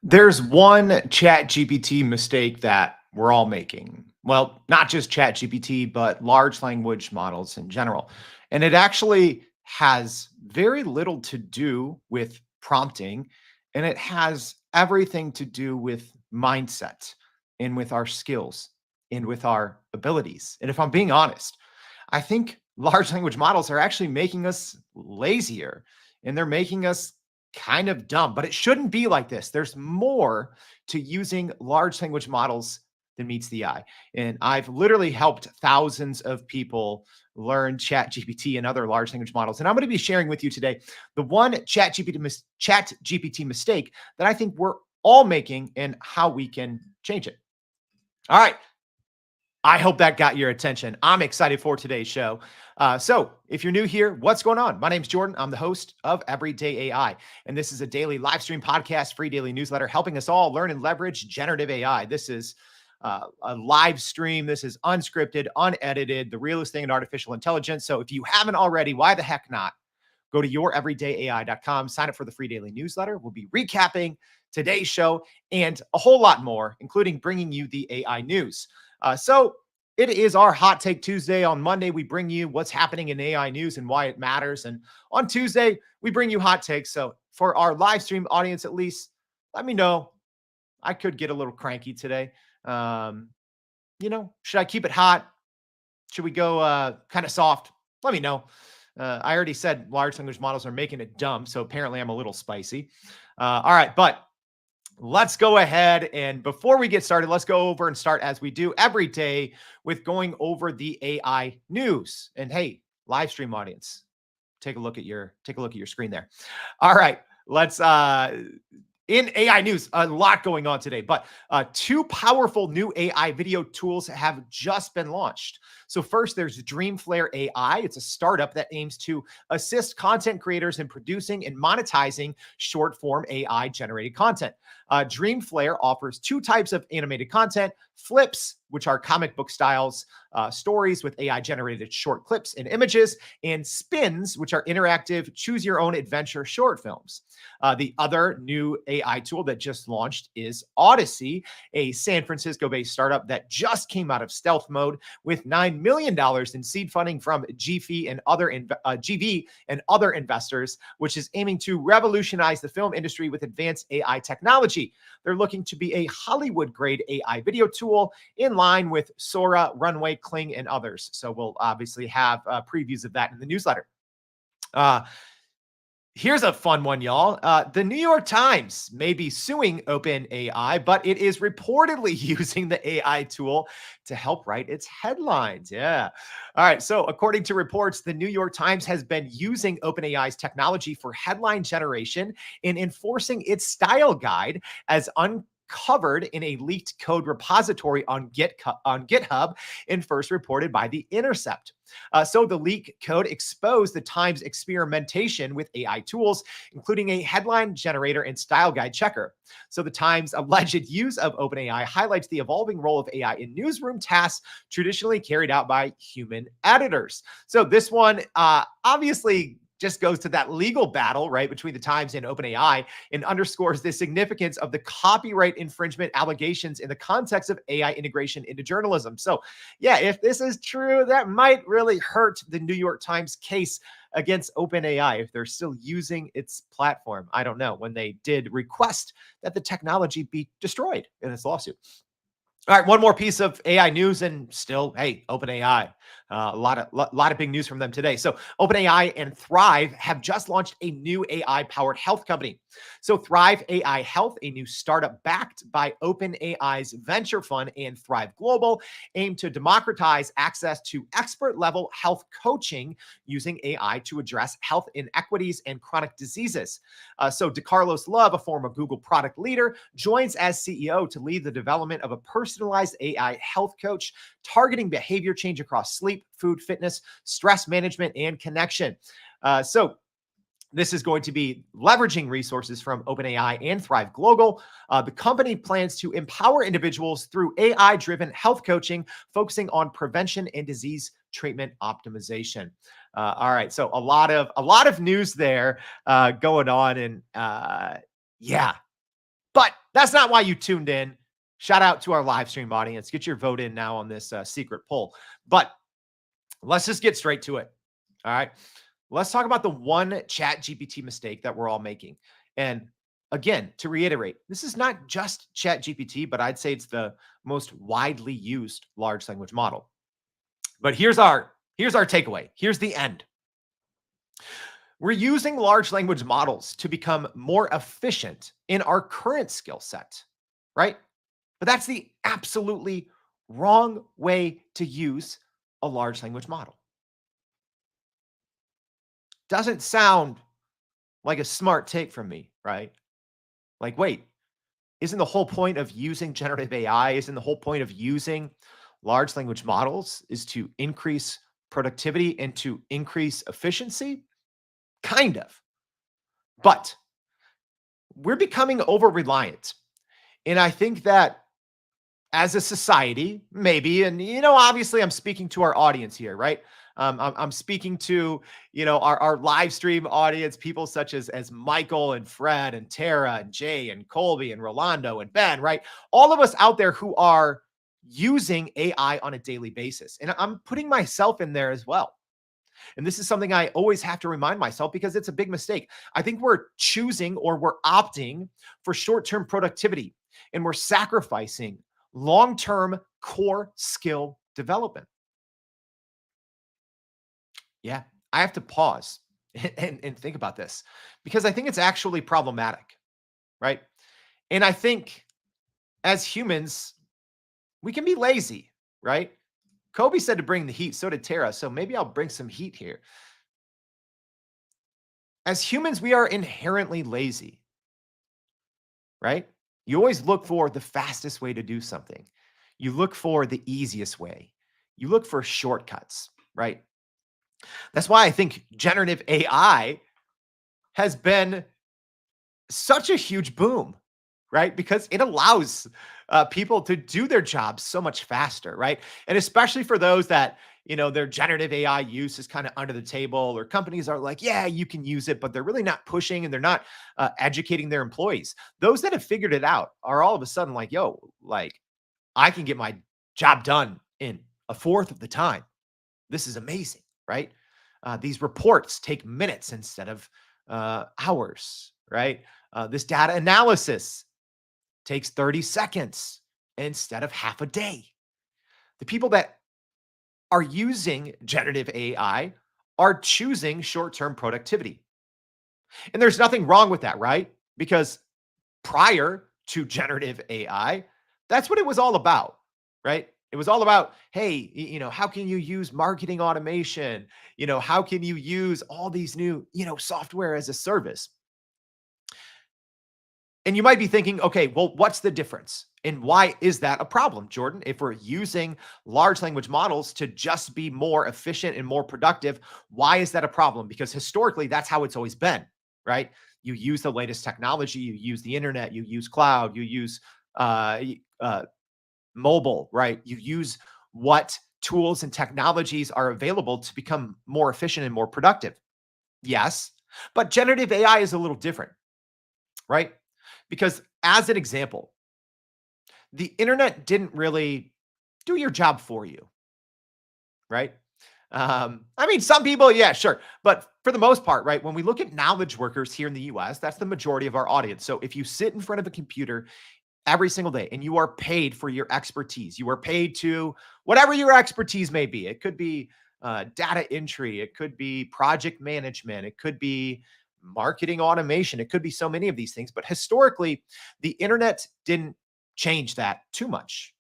There's one ChatGPT mistake that we're all making. Well, not just ChatGPT, but large language models in general. And it actually has very little to do with prompting, and it has everything to do with mindset and with our skills and with our abilities. And if I'm being honest, I think large language models are actually making us lazier and they're making us kind of dumb, but it shouldn't be like this. There's more to using large language models than meets the eye. And I've literally helped thousands of people learn ChatGPT and other large language models. And I'm going to be sharing with you today the one ChatGPT mistake that I think we're all making and how we can change it. All right. I hope that got your attention. I'm excited for today's show. So, if you're new here, what's going on? My name's Jordan. I'm the host of Everyday AI, and this is a daily live stream podcast, free daily newsletter, helping us all learn and leverage generative AI. This is a live stream. This is unscripted, unedited, the realest thing in artificial intelligence. So, if you haven't already, why the heck not? Go to youreverydayai.com, sign up for the free daily newsletter. We'll be recapping today's show and a whole lot more, including bringing you the AI news. So it is our Hot Take Tuesday. On Monday, we bring you what's happening in AI news and why it matters. And on Tuesday, we bring you hot takes. So for our live stream audience, at least, let me know. I could get a little cranky today. Um, should I keep it hot? Should we go kind of soft? Let me know. I already said large language models are making it dumb. So apparently I'm a little spicy. All right. But let's go ahead. And before we get started, let's go over and start as we do every day with going over the AI news. And hey, live stream audience, take a look at your screen there. All right, let's in AI news, a lot going on today, but two powerful new AI video tools have just been launched. So first, there's Dreamflare AI. It's a startup that aims to assist content creators in producing and monetizing short-form AI-generated content. Dreamflare offers two types of animated content: flips, which are comic book styles, stories with AI-generated short clips and images, and spins, which are interactive, choose-your-own adventure short films. The other new AI tool that just launched is Odyssey, a San Francisco-based startup that just came out of stealth mode with $9 million in seed funding from GV and other investors, which is aiming to revolutionize the film industry with advanced AI technology. They're looking to be a Hollywood-grade AI video tool in line with Sora, Runway, Kling, and others. So we'll obviously have previews of that in the newsletter. Here's a fun one, y'all. The New York Times may be suing OpenAI, but it is reportedly using the AI tool to help write its headlines. Yeah. All right. So, according to reports, the New York Times has been using OpenAI's technology for headline generation and enforcing its style guide as uncovered in a leaked code repository on GitHub and first reported by The Intercept. So the leak code exposed the Times experimentation with AI tools, including a headline generator and style guide checker. So the Times' alleged use of OpenAI highlights the evolving role of AI in newsroom tasks traditionally carried out by human editors. So this one obviously just goes to that legal battle, right, between the Times and OpenAI, and underscores the significance of the copyright infringement allegations in the context of AI integration into journalism. So, yeah, if this is true, that might really hurt the New York Times case against OpenAI if they're still using its platform. I don't know, when they did request that the technology be destroyed in this lawsuit. All right, one more piece of AI news, and still, hey, OpenAI. A lot of big news from them today. So, OpenAI and Thrive have just launched a new AI-powered health company. So, Thrive AI Health, a new startup backed by OpenAI's venture fund and Thrive Global, aim to democratize access to expert-level health coaching using AI to address health inequities and chronic diseases. So, DeCarlos Love, a former Google product leader, joins as CEO to lead the development of a personalized AI health coach targeting behavior change across sleep, food, fitness, stress management, and connection. So this is going to be leveraging resources from OpenAI and Thrive Global. The company plans to empower individuals through AI-driven health coaching, focusing on prevention and disease treatment optimization. All right, so a lot of news there going on, and yeah, but that's not why you tuned in. Shout out to our live stream audience. Get your vote in now on this secret poll. But let's just get straight to it. All right. Let's talk about the one chat GPT mistake that we're all making. And again, to reiterate, this is not just chat GPT, but I'd say it's the most widely used large language model. But here's our takeaway. Here's the end. We're using large language models to become more efficient in our current skill set, right? But that's the absolutely wrong way to use a large language model. Doesn't sound like a smart take from me, right? Like, wait, isn't the whole point of using generative AI, isn't the whole point of using large language models is to increase productivity and to increase efficiency? Kind of. But we're becoming over reliant. And I think that as a society, maybe, and obviously I'm speaking to our audience here, right? I'm speaking to our live stream audience, people such as Michael and Fred and Tara and Jay and Colby and Rolando and Ben, right? All of us out there who are using AI on a daily basis, and I'm putting myself in there as well. And this is something I always have to remind myself because it's a big mistake. I think we're choosing or we're opting for short-term productivity and we're sacrificing long-term core skill development. Yeah, I have to pause and think about this because I think it's actually problematic, right? And I think as humans, we can be lazy, right? Kobe said to bring the heat, so did Tara. So maybe I'll bring some heat here. As humans, we are inherently lazy, right? You always look for the fastest way to do something. You look for the easiest way. You look for shortcuts, right? That's why I think generative AI has been such a huge boom, right? Because it allows people to do their jobs so much faster, right? And especially for those that, their generative AI use is kind of under the table, or companies are like, yeah, you can use it, but they're really not pushing and they're not educating their employees. Those that have figured it out are all of a sudden like, yo, like I can get my job done in a fourth of the time. This is amazing, right? These reports take minutes instead of hours, right? This data analysis takes 30 seconds instead of half a day. The people that are using generative AI are choosing short term productivity. And there's nothing wrong with that, right? Because prior to generative AI, that's what it was all about, right? It was all about, hey, how can you use marketing automation? How can you use all these new, software as a service? And you might be thinking, okay, well, what's the difference? And why is that a problem, Jordan? If we're using large language models to just be more efficient and more productive, why is that a problem? Because historically, that's how it's always been, right? You use the latest technology, you use the internet, you use cloud, you use mobile, right? You use what tools and technologies are available to become more efficient and more productive. Yes, but generative AI is a little different, right? Because as an example, the internet didn't really do your job for you, right? I mean, some people, yeah, sure. But for the most part, right, when we look at knowledge workers here in the US, that's the majority of our audience. So if you sit in front of a computer every single day and you are paid for your expertise, you are paid to whatever your expertise may be. It could be data entry, it could be project management, it could be marketing automation, it could be so many of these things. But historically, the internet didn't change that too much.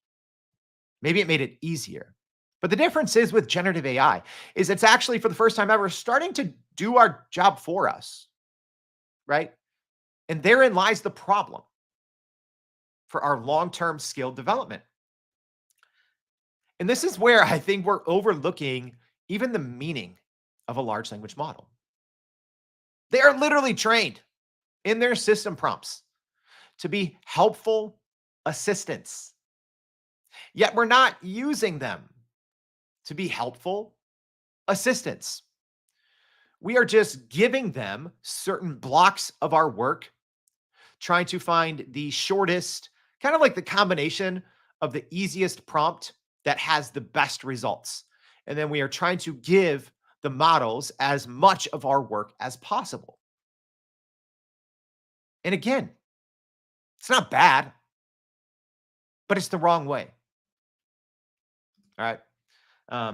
Maybe it made it easier. But the difference is with generative AI is it's actually for the first time ever starting to do our job for us, right? And therein lies the problem for our long-term skill development. And this is where I think we're overlooking even the meaning of a large language model. They are literally trained in their system prompts to be helpful assistants. Yet we're not using them to be helpful assistants. We are just giving them certain blocks of our work trying to find the shortest, kind of like the combination of the easiest prompt that has the best results. And then we are trying to give the models as much of our work as possible. And again, it's not bad, but it's the wrong way. All right.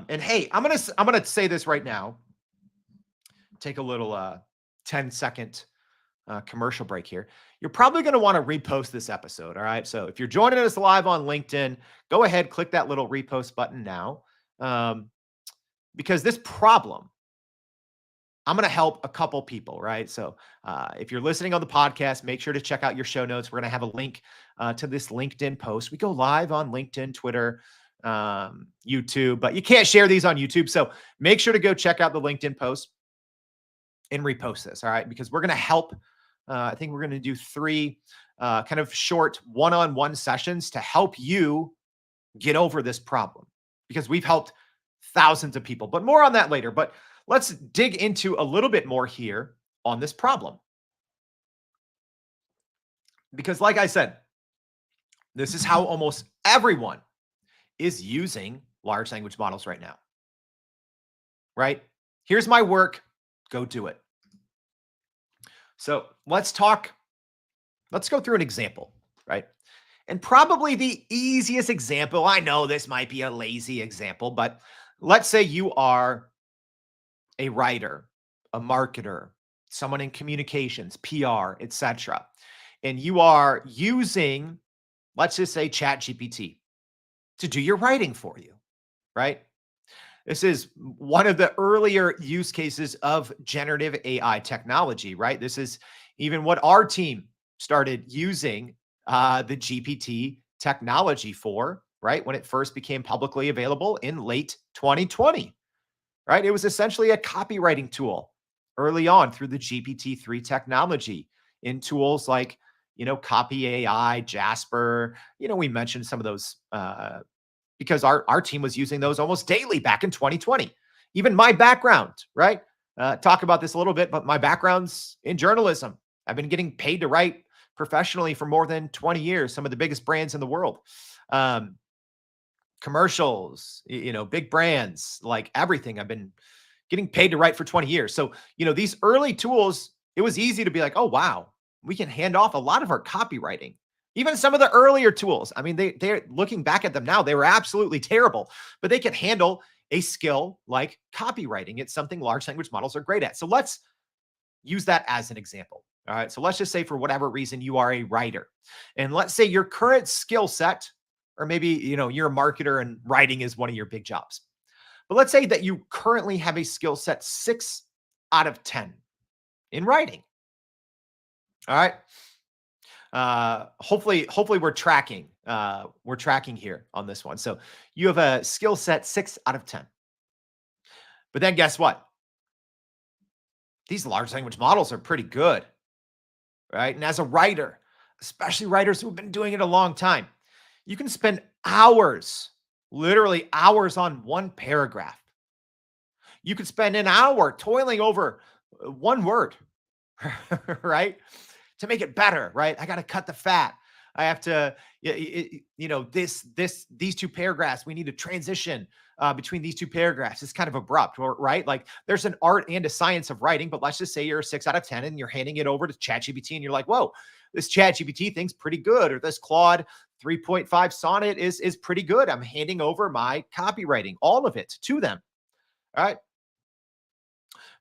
And hey, I'm gonna say this right now. Take a little 10-second commercial break here. You're probably going to want to repost this episode. All right. So if you're joining us live on LinkedIn, go ahead, click that little repost button now. Um, because this problem, I'm going to help a couple people, right? So if you're listening on the podcast, make sure to check out your show notes. We're going to have a link to this LinkedIn post. We go live on LinkedIn, Twitter, YouTube, but you can't share these on YouTube. So make sure to go check out the LinkedIn post and repost this. All right. Because we're going to help. I think we're going to do 3 kind of short one-on-one sessions to help you get over this problem, because we've helped thousands of people, but more on that later. But let's dig into a little bit more here on this problem. Because like I said, this is how almost everyone is using large language models right now, right? Here's my work, go do it. So let's go through an example, right? And probably the easiest example, I know this might be a lazy example, but let's say you are a writer, a marketer, someone in communications, PR, etc. And you are using, let's just say, ChatGPT to do your writing for you, right? This is one of the earlier use cases of generative AI technology, right? This is even what our team started using the GPT technology for, right? When it first became publicly available in late 2020, right? It was essentially a copywriting tool early on through the GPT-3 technology in tools like, Copy AI, Jasper. We mentioned some of those because our team was using those almost daily back in 2020. Even my background, right? Talk about this a little bit, but my background's in journalism. I've been getting paid to write professionally for more than 20 years, some of the biggest brands in the world. Commercials, big brands, like everything. I've been getting paid to write for 20 years. So, these early tools, it was easy to be like, oh, wow, we can hand off a lot of our copywriting. Even some of the earlier tools, I mean, they're looking back at them now, they were absolutely terrible, but they can handle a skill like copywriting. It's something large language models are great at. So let's use that as an example. All right. So let's just say for whatever reason you are a writer, and let's say your current skill set, or maybe, you're a marketer and writing is one of your big jobs. But let's say that you currently have a skill set 6 out of 10 in writing. All right. Hopefully we're tracking. We're tracking here on this one. So you have a skill set 6 out of 10. But then guess what? These large language models are pretty good, right? And as a writer, especially writers who've been doing it a long time, you can spend hours, literally hours on one paragraph. You could spend an hour toiling over one word, right? To make it better, right? I got to cut the fat. I have to, these 2 paragraphs, we need to transition between these 2 paragraphs. It's kind of abrupt, right? Like there's an art and a science of writing, but let's just say you're a 6 out of 10 and you're handing it over to ChatGPT and you're like, whoa, this ChatGPT thing's pretty good. Or this Claude 3.5 sonnet is pretty good. I'm handing over my copywriting, all of it to them. All right.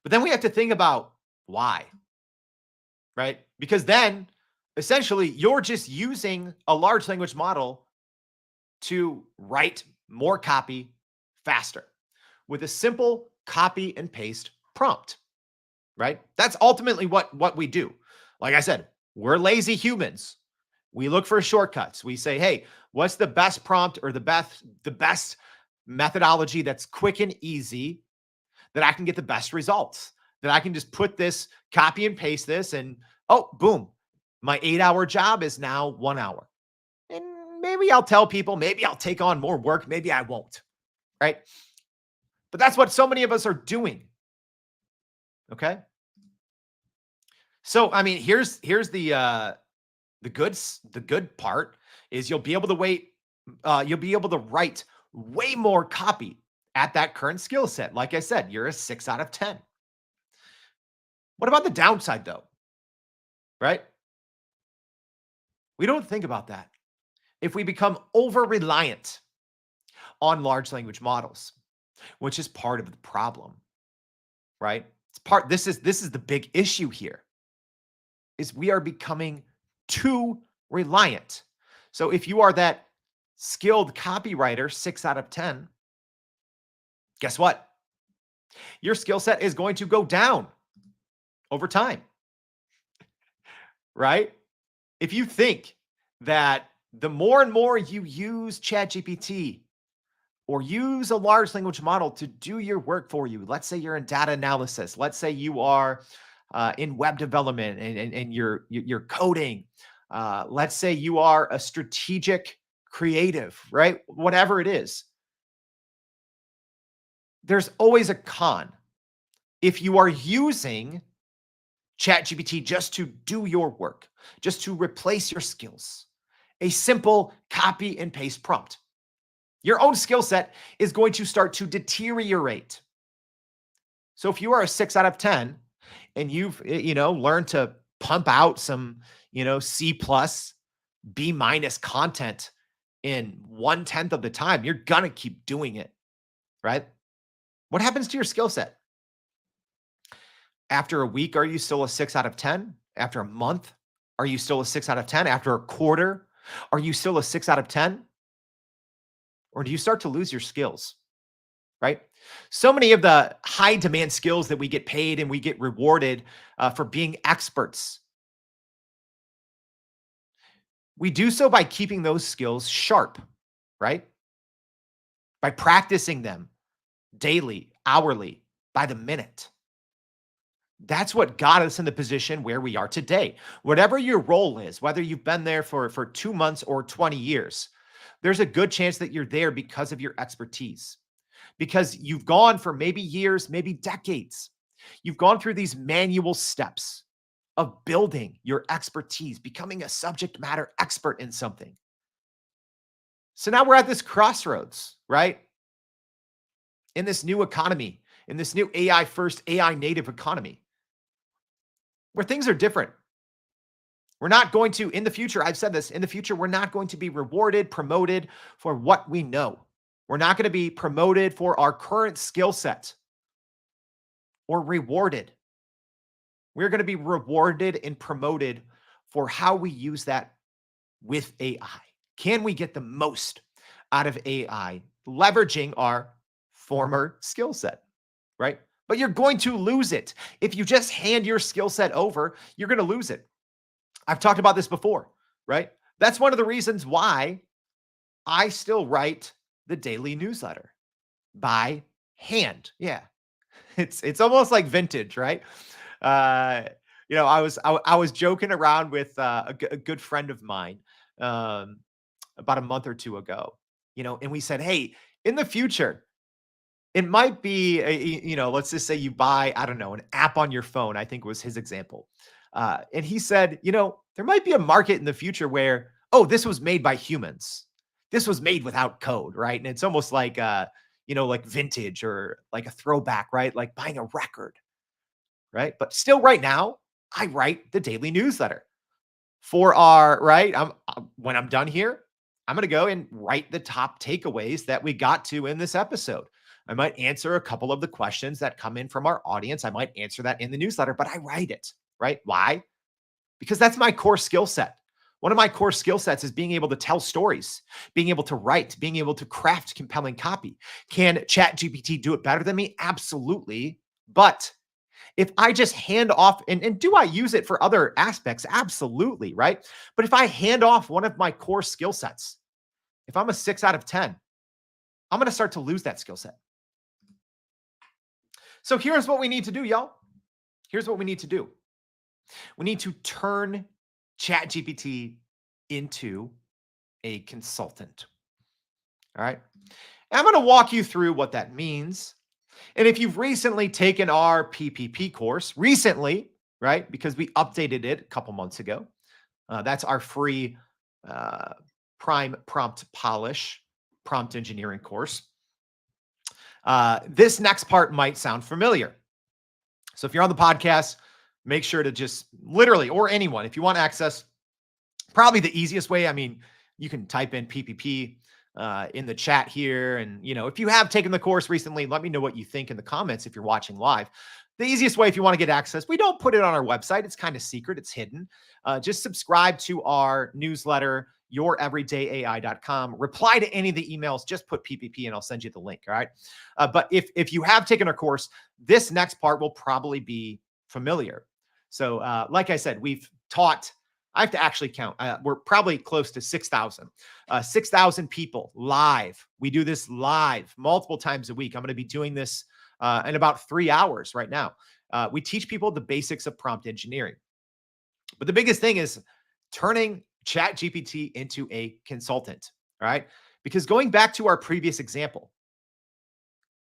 But then we have to think about why, right? Because then essentially you're just using a large language model to write more copy faster with a simple copy and paste prompt, right? That's ultimately what we do. Like I said, we're lazy humans. We look for shortcuts. We say, hey, what's the best prompt or the best methodology that's quick and easy that I can get the best results, that I can just put this, copy and paste this, and oh, boom, my 8-hour job is now 1 hour. And maybe I'll tell people, maybe I'll take on more work, maybe I won't, right? But that's what so many of us are doing. Okay. So, I mean, here's the The good part is you'll be able to write way more copy at that current skill set. Like I said, you're a 6 out of 10. What about the downside though, right? We don't think about that. If we become over reliant on large language models, which is part of the problem, right? This is the big issue here is we are becoming too reliant. So if you are that skilled copywriter, 6 out of 10, guess what? Your skill set is going to go down over time, right? If you think that the more and more you use ChatGPT or use a large language model to do your work for you, let's say you're in data analysis, let's say you are in web development and you're coding, let's say you are a strategic creative, right? Whatever it is, there's always a con. If you are using ChatGPT just to do your work, just to replace your skills, a simple copy and paste prompt, your own skill set is going to start to deteriorate. So if you are a 6 out of 10 and you've learned to pump out some, C plus, B minus content in 1/10 of the time, you're gonna keep doing it, right? What happens to your skill set? After a week, are you still a 6 out of 10? After a month, are you still a 6 out of 10? After a quarter, are you still a 6 out of 10? Or do you start to lose your skills, right? So many of the high demand skills that we get paid and we get rewarded for being experts, we do so by keeping those skills sharp, right? By practicing them daily, hourly, by the minute. That's what got us in the position where we are today. Whatever your role is, whether you've been there for 2 months or 20 years, there's a good chance that you're there because of your expertise, because you've gone for maybe years, maybe decades. You've gone through these manual steps of building your expertise, becoming a subject matter expert in something. So now we're at this crossroads, right? In this new economy, in this new AI first, AI native economy, where things are different. We're not going to, in the future, I've said this, in the future, we're not going to be rewarded, promoted for what we know. We're not going to be promoted for our current skill set or rewarded. We're going to be rewarded and promoted for how we use that with AI. Can we get the most out of AI, leveraging our former skill set, right? But you're going to lose it. If you just hand your skill set over, you're going to lose it. I've talked about this before, right? That's one of the reasons why I still write the daily newsletter by hand. Yeah. It's almost like vintage, right? I was joking around with a good friend of mine about a month or two ago, and we said, hey, in the future, it might be, let's just say you buy, I don't know, an app on your phone, I think was his example. And he said, there might be a market in the future where, oh, this was made by humans. This was made without code, right? And it's almost like, like vintage or like a throwback, right? Like buying a record, right? But still right now, I write the daily newsletter for our, right? When I'm done here, I'm going to go and write the top takeaways that we got to in this episode. I might answer a couple of the questions that come in from our audience. I might answer that in the newsletter, but I write it, right? Why? Because that's my core skill set. One of my core skill sets is being able to tell stories, being able to write, being able to craft compelling copy. Can ChatGPT do it better than me? Absolutely. But if I just hand off, and do I use it for other aspects? Absolutely, right? But if I hand off one of my core skill sets, if I'm a 6 out of 10, I'm going to start to lose that skill set. So here's what we need to do, y'all. Here's what we need to do. We need to turn ChatGPT into a consultant. All right. And I'm going to walk you through what that means. And if you've recently taken our PPP course, recently, right, because we updated it a couple months ago, That's our free uh, Prime Prompt Polish prompt engineering course. This next part might sound familiar. So if you're on the podcast, make sure to just literally, or anyone, if you want access, probably the easiest way. I mean, you can type in PPP in the chat here. And, if you have taken the course recently, let me know what you think in the comments if you're watching live. The easiest way, if you want to get access, we don't put it on our website. It's kind of secret, it's hidden. Just subscribe to our newsletter, youreverydayai.com. Reply to any of the emails, just put PPP and I'll send you the link. All right. But if you have taken our course, this next part will probably be familiar. So, like I said, we've taught, I have to actually count. We're probably close to 6,000. 6,000 people live. We do this live multiple times a week. I'm going to be doing this in about 3 hours right now. We teach people the basics of prompt engineering. But the biggest thing is turning ChatGPT into a consultant, all right? Because going back to our previous example,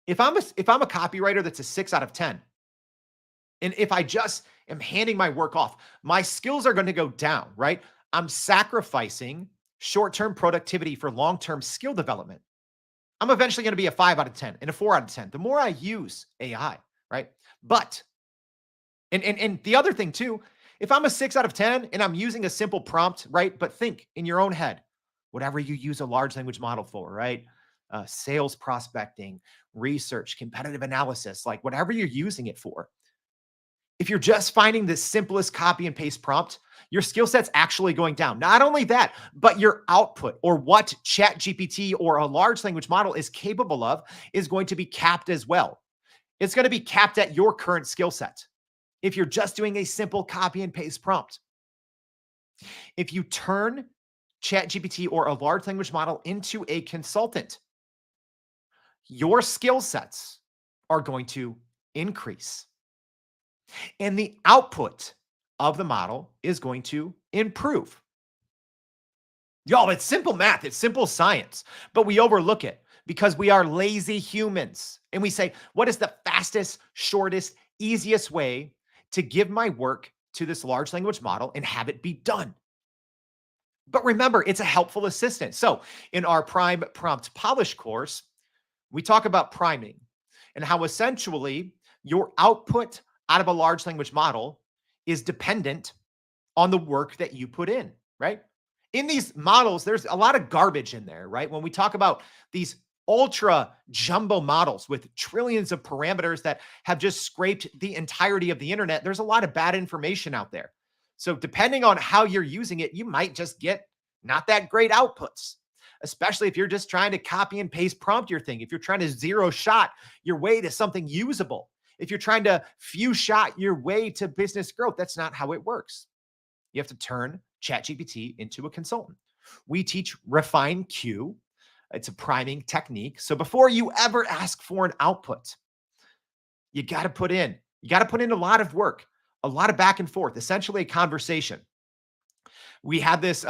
if I'm a copywriter that's a 6 out of 10, and if I just am handing my work off, my skills are going to go down, right? I'm sacrificing short-term productivity for long-term skill development. I'm eventually going to be a 5 out of 10 and a 4 out of 10. The more I use AI, right? But, and the other thing too, if I'm a 6 out of 10 and I'm using a simple prompt, right? But think in your own head, whatever you use a large language model for, right? Sales prospecting, research, competitive analysis, like whatever you're using it for. If you're just finding the simplest copy and paste prompt, your skill set's actually going down. Not only that, but your output, or what ChatGPT or a large language model is capable of, is going to be capped as well. It's going to be capped at your current skill set. If you're just doing a simple copy and paste prompt, if you turn ChatGPT or a large language model into a consultant, your skill sets are going to increase. And the output of the model is going to improve. Y'all, it's simple math. It's simple science, but we overlook it because we are lazy humans. And we say, what is the fastest, shortest, easiest way to give my work to this large language model and have it be done? But remember, it's a helpful assistant. So in our Prime Prompt Polish course, we talk about priming and how essentially your output out of a large language model is dependent on the work that you put in, right? In these models, there's a lot of garbage in there, right? When we talk about these ultra jumbo models with trillions of parameters that have just scraped the entirety of the internet, there's a lot of bad information out there. So depending on how you're using it, you might just get not that great outputs, especially if you're just trying to copy and paste prompt your thing. If you're trying to zero shot your way to something usable, if you're trying to few shot your way to business growth, that's not how it works. You have to turn ChatGPT into a consultant. We teach Refine Q. It's a priming technique. So before you ever ask for an output, you got to put in a lot of work, a lot of back and forth, essentially a conversation. We had this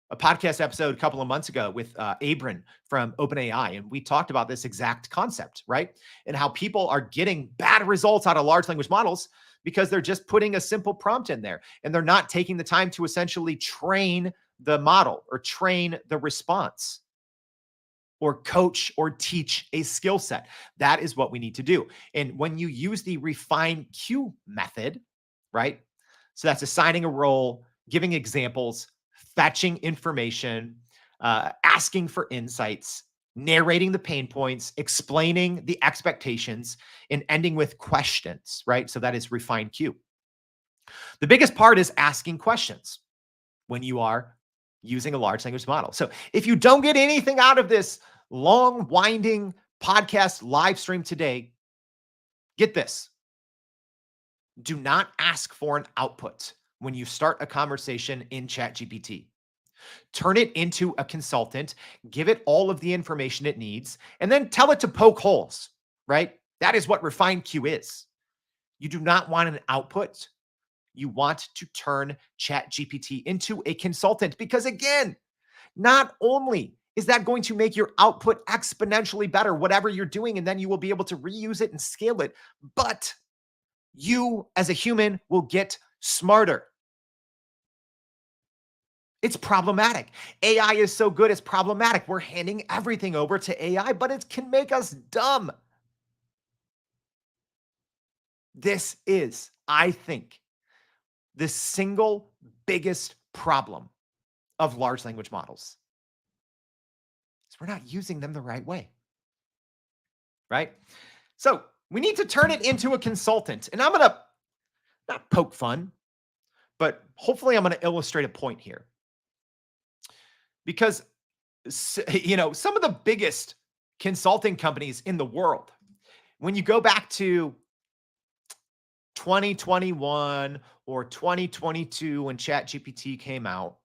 a podcast episode a couple of months ago with Abram from OpenAI, and we talked about this exact concept, right? And how people are getting bad results out of large language models because they're just putting a simple prompt in there and they're not taking the time to essentially train the model or train the response or coach or teach a skill set. That is what we need to do. And when you use the refine Q method, right? So that's assigning a role, giving examples, fetching information, asking for insights, narrating the pain points, explaining the expectations, and ending with questions, right? So that is refine Q. The biggest part is asking questions when you are using a large language model. So if you don't get anything out of this long, winding podcast live stream today, get this. Do not ask for an output when you start a conversation in ChatGPT. Turn it into a consultant, give it all of the information it needs, and then tell it to poke holes, right? That is what Refine Q is. You do not want an output. You want to turn ChatGPT into a consultant because, again, not only is that going to make your output exponentially better, whatever you're doing, and then you will be able to reuse it and scale it, but you as a human will get smarter. It's problematic. AI is so good, it's problematic. We're handing everything over to AI, but it can make us dumb. This is, I think, the single biggest problem of large language models is we're not using them the right way, right? So we need to turn it into a consultant. And I'm going to not poke fun, but hopefully I'm going to illustrate a point here because, some of the biggest consulting companies in the world, when you go back to 2021 or 2022 when ChatGPT came out,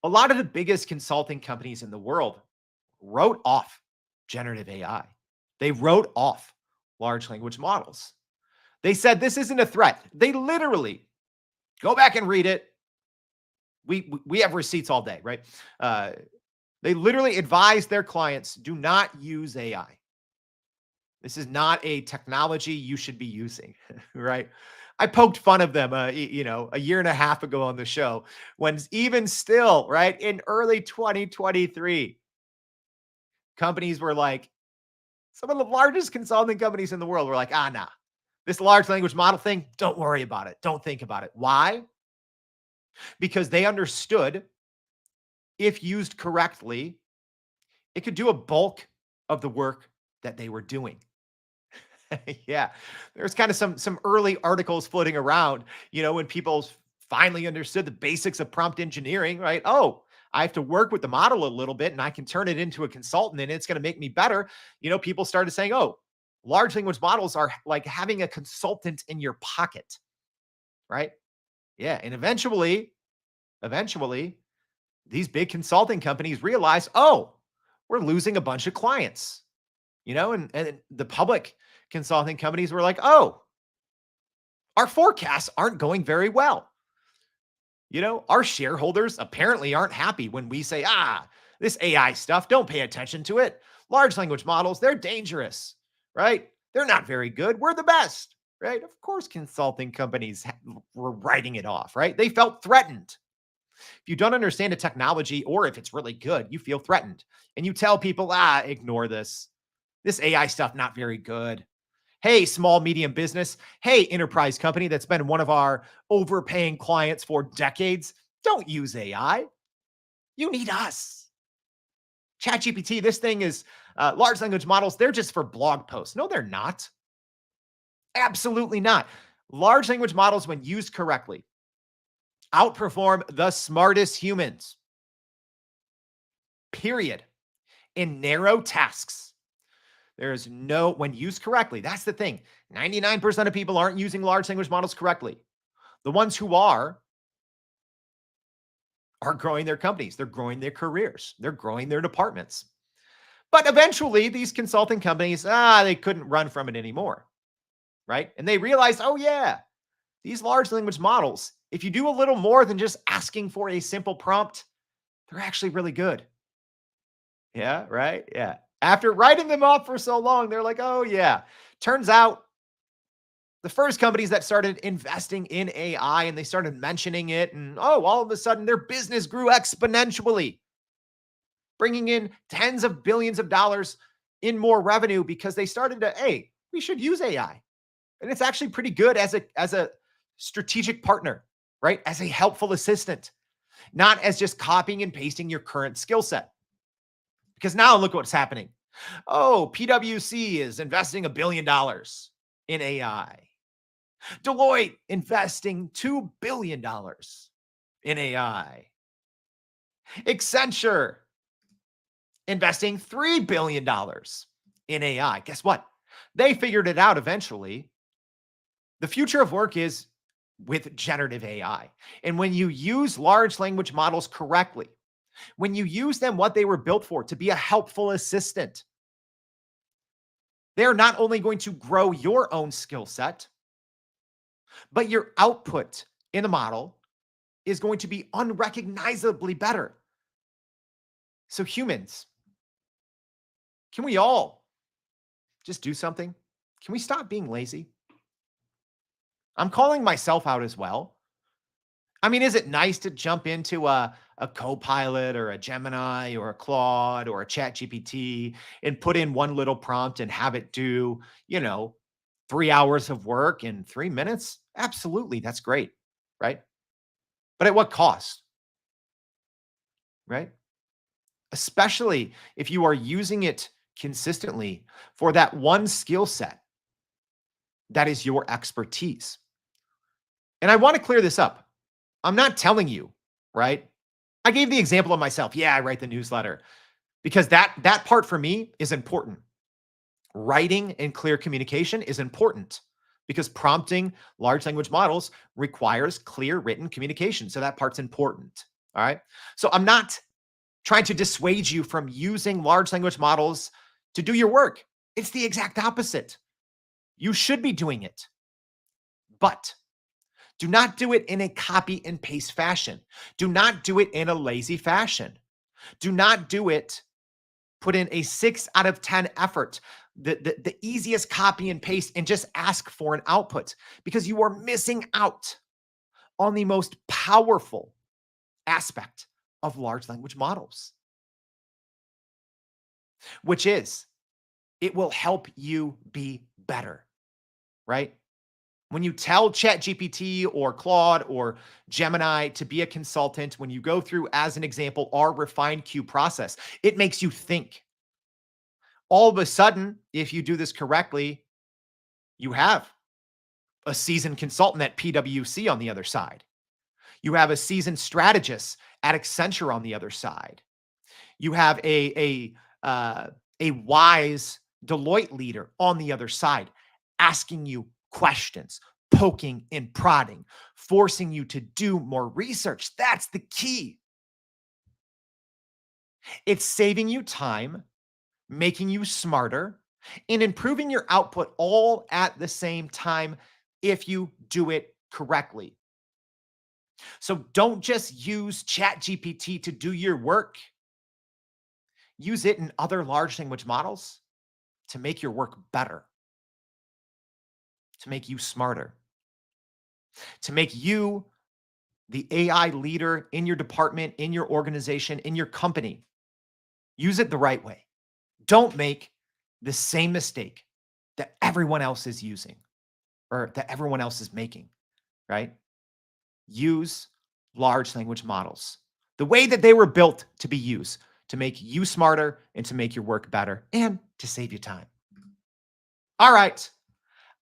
a lot of the biggest consulting companies in the world wrote off generative AI. They wrote off large language models. They said this isn't a threat. They literally go back and read it. We have receipts all day, right? Uh, they literally advise their clients do not use AI. This is not a technology you should be using, right? I poked fun of them, a year and a half ago on the show when even still, right, in early 2023, companies were like, some of the largest consulting companies in the world were like, nah, this large language model thing, don't worry about it. Don't think about it. Why? Because they understood if used correctly, it could do a bulk of the work that they were doing. Yeah, there's kind of some early articles floating around, when people finally understood the basics of prompt engineering, right? Oh, I have to work with the model a little bit and I can turn it into a consultant and it's going to make me better. People started saying, oh, large language models are like having a consultant in your pocket, right? Yeah, and eventually these big consulting companies realize, oh, we're losing a bunch of clients, and the public consulting companies were like, oh, our forecasts aren't going very well. Our shareholders apparently aren't happy when we say, this AI stuff, don't pay attention to it. Large language models, they're dangerous, right? They're not very good. We're the best, right? Of course, consulting companies were writing it off, right? They felt threatened. If you don't understand a technology or if it's really good, you feel threatened. And you tell people, ignore this. This AI stuff, not very good. Hey, small, medium business. Hey, enterprise company that's been one of our overpaying clients for decades. Don't use AI. You need us. ChatGPT, this thing is large language models. They're just for blog posts. No, they're not. Absolutely not. Large language models, when used correctly, outperform the smartest humans, period, in narrow tasks. When used correctly, that's the thing. 99% of people aren't using large language models correctly. The ones who are growing their companies. They're growing their careers. They're growing their departments. But eventually, these consulting companies, they couldn't run from it anymore, right? And they realized, oh yeah, these large language models, if you do a little more than just asking for a simple prompt, they're actually really good. Yeah, right? Yeah. After writing them off for so long, they're like, oh yeah. Turns out the first companies that started investing in AI and they started mentioning it, and all of a sudden their business grew exponentially, bringing in tens of billions of dollars in more revenue because they started to, hey, we should use AI. And it's actually pretty good as a strategic partner, right? As a helpful assistant, not as just copying and pasting your current skill set. Because now look what's happening. Oh, PwC is investing $1 billion in AI. Deloitte investing $2 billion in AI. Accenture investing $3 billion in AI. Guess what? They figured it out eventually. The future of work is with generative AI. And when you use large language models correctly, when you use them what they were built for, to be a helpful assistant, they're not only going to grow your own skill set, but your output in the model is going to be unrecognizably better. So humans, can we all just do something? Can we stop being lazy? I'm calling myself out as well. I mean, is it nice to jump into a a Copilot or a Gemini or a Claude or a ChatGPT and put in one little prompt and have it do, you know, 3 hours of work in 3 minutes? Absolutely. That's great. Right. But at what cost? Right. Especially if you are using it consistently for that one skill set that is your expertise. And I want to clear this up. I'm not telling you, right? I gave the example of myself. Yeah, I write the newsletter because that part for me is important. Writing and clear communication is important because prompting large language models requires clear written communication. So that part's important. All right. So I'm not trying to dissuade you from using large language models to do your work. It's the exact opposite. You should be doing it, but do not do it in a copy and paste fashion. Do not do it in a lazy fashion. Do not do it, put in a 6 out of 10 effort, the easiest copy and paste, and just ask for an output because you are missing out on the most powerful aspect of large language models, which is it will help you be better, right? When you tell ChatGPT or Claude or Gemini to be a consultant, when you go through, as an example, our refined Q process, it makes you think. All of a sudden, if you do this correctly, you have a seasoned consultant at PwC on the other side. You have a seasoned strategist at Accenture on the other side. You have a wise Deloitte leader on the other side asking you questions, poking and prodding, forcing you to do more research. That's the key. It's saving you time, making you smarter, and improving your output all at the same time if you do it correctly. So don't just use ChatGPT to do your work. Use it in other large language models to make your work better, to make you smarter, to make you the AI leader in your department, in your organization, in your company. Use it the right way. Don't make the same mistake that everyone else is using or that everyone else is making, right? Use large language models the way that they were built to be used, to make you smarter and to make your work better and to save you time. All right.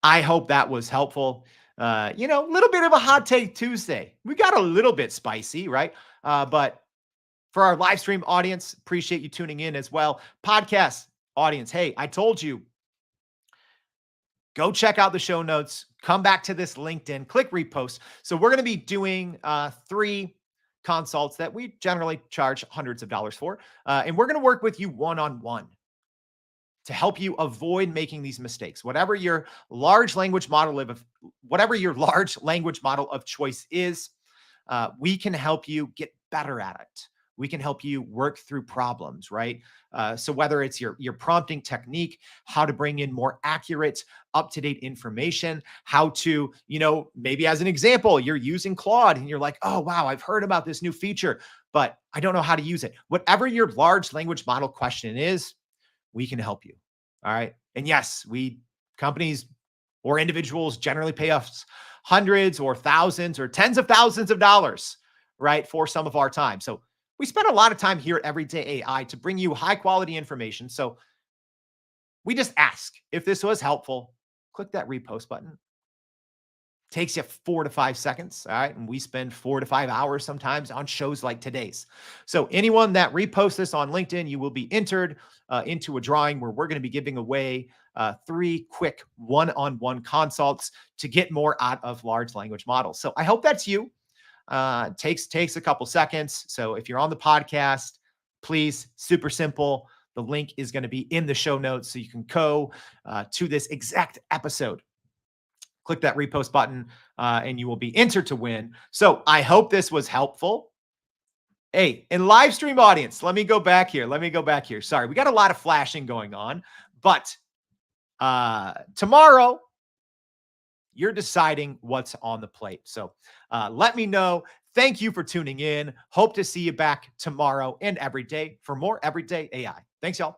I hope that was helpful. A little bit of a hot take Tuesday. We got a little bit spicy, right? But for our live stream audience, appreciate you tuning in as well. Podcast audience, hey, I told you, go check out the show notes. Come back to this LinkedIn, click repost. So we're going to be doing 3 consults that we generally charge hundreds of dollars for. And we're going to work with you one-on-one to help you avoid making these mistakes. Whatever your large language model of choice is, we can help you get better at it. We can help you work through problems, right? So whether it's your prompting technique, how to bring in more accurate, up-to-date information, how to, maybe as an example, you're using Claude and you're like, oh, wow, I've heard about this new feature, but I don't know how to use it. Whatever your large language model question is, we can help you. All right. And yes, companies or individuals generally pay us hundreds or thousands or tens of thousands of dollars, right, for some of our time. So we spend a lot of time here at Everyday AI to bring you high quality information. So we just ask if this was helpful, click that repost button. Takes you 4 to 5 seconds. All right. And we spend 4 to 5 hours sometimes on shows like today's. So anyone that reposts this on LinkedIn, you will be entered into a drawing where we're going to be giving away 3 quick one-on-one consults to get more out of large language models. So I hope that's you. Takes a couple seconds. So if you're on the podcast, please, super simple. The link is going to be in the show notes so you can go to this exact episode. Click that repost button and you will be entered to win. So I hope this was helpful. Hey, and live stream audience, let me go back here. Sorry, we got a lot of flashing going on, but tomorrow you're deciding what's on the plate. So let me know. Thank you for tuning in. Hope to see you back tomorrow and every day for more everyday AI. Thanks, y'all.